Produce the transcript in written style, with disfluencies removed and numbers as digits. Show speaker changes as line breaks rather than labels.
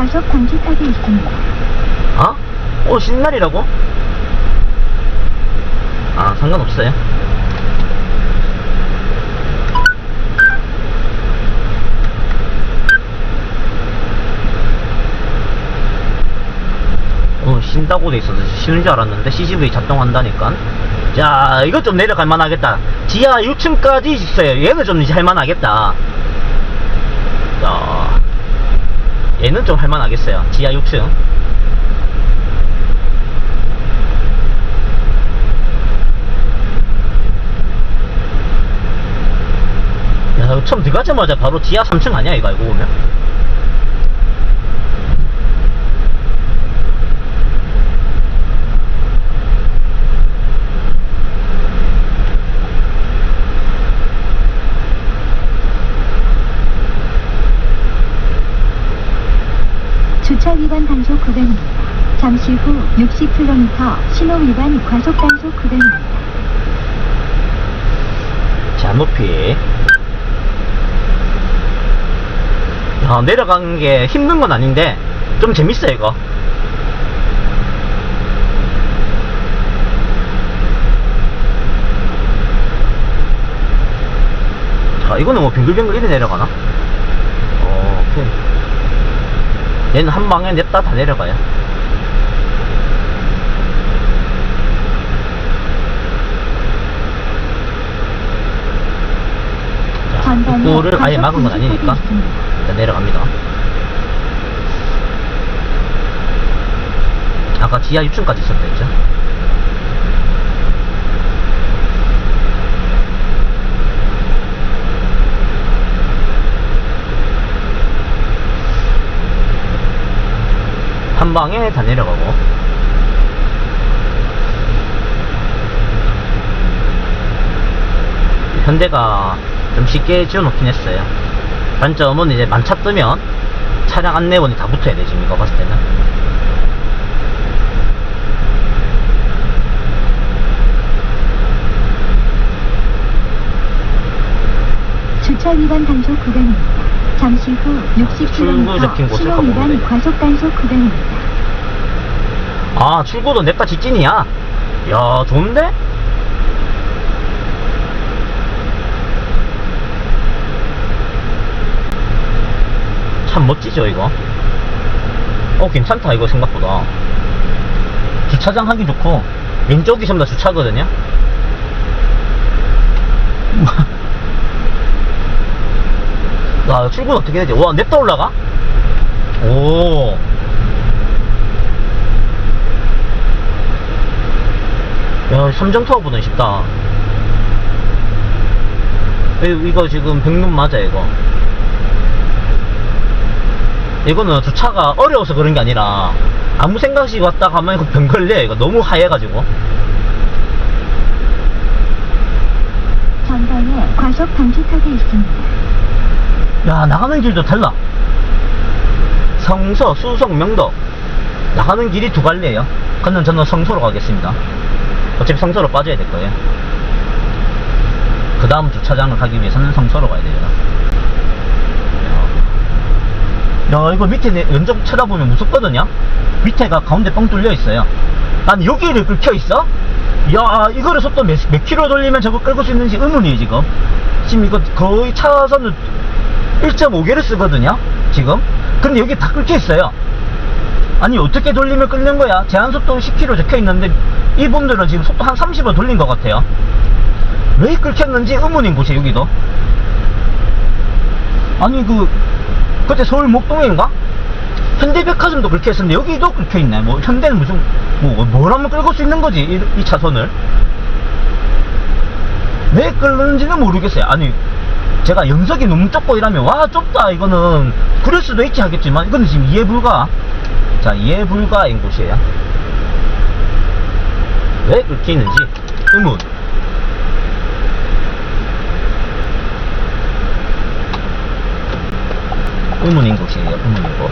과속 방지턱이 있습니다.
어? 신날이라고? 아, 상관없어요. 쉰다고 돼 있어서 쉬는 줄 알았는데 CCV 작동한다니까. 자, 이거 좀 내려갈 만하겠다. 지하 6층까지 있어요. 얘는 좀 이제 할만하겠다. 자, 얘는 좀 할만하겠어요. 지하 6층. 야, 처음 들어가자마자 바로 지하 3층 아니야, 이거 알고 보면?
주차 위반 단속 구간입니다. 잠시 후 60km 신호 위반 과속 단속 구간입니다.
자, 높이. 야, 내려가는 게 힘든 건 아닌데 좀 재밌어 이거. 자, 이거는 뭐 빙글빙글 이래 내려가나? 오케이. 얘는 한 방에 냅다 다 내려가요. 입구를 아예 막은 건 아니니까 일단 내려갑니다. 아까 지하 6층까지 있었다 했죠? 한 방에 다 내려가고. 현대가 좀 쉽게 지어놓긴 했어요. 단점은 이제 만차 뜨면 차량 안내원이 다 붙어야 돼, 지금 이거 봤을 때는.
주차 위반 단속 구간입니다. 잠시 후
출구 적힌
60km
곳을
신호
가보면
위반
돼.
과속 단속 구간입니다.
아, 출구도 냅다 직진이야? 야, 좋은데? 참 멋지죠 이거. 괜찮다 이거 생각보다. 주차장 하기 좋고 왼쪽이 전부 다 주차거든요. 와, 출근 어떻게 되지? 와, 냅다 올라가? 오. 야, 삼정타워보다 쉽다. 이거 지금 백룸 맞아 이거. 이거는 주차가 어려워서 그런 게 아니라 아무 생각 없이 왔다 가면 이거 병 걸려. 이거 너무 하얘가지고.
전방에 과속 방지턱이 있습니다.
야, 나가는 길도 달라. 성서, 수성, 명덕 나가는 길이 두 갈래예요. 그는 저는 성서로 가겠습니다. 어차피 성서로 빠져야 될 거예요. 그 다음 주차장을 가기 위해서는 성서로 가야 돼요. 야, 이거 밑에 면적 쳐다보면 무섭거든요. 밑에가 가운데 뻥 뚫려 있어요. 아니, 여기를 긁혀 있어? 야, 이거를 속도 몇 킬로 돌리면 저거 끌고 수 있는지 의문이에요 지금. 지금 이거 거의 차선을 1.5개를 쓰거든요 지금. 근데 여기 다 긁혀 있어요. 아니, 어떻게 돌리면 끓는 거야? 제한속도 10km 적혀 있는데 이분들은 지금 속도 한 30을 돌린 것 같아요. 왜 끓였는지 의문인 곳이에요 여기도. 아니, 그때 서울 목동인가? 현대백화점도 그렇게 했었는데 여기도 그렇게 있네. 뭐 현대는 무슨 뭘 하면 끌고 수 있는 거지 이 차선을. 왜 끌는지는 모르겠어요. 아니, 제가 영석이 너무 좁고 이러면 와 좁다 이거는 그럴 수도 있지 하겠지만 이거는 지금 이해 불가. 자, 이해 불가인 곳이에요. 왜 그렇게 있는지 의문. 의문인 곳이에요. 의문인 곳.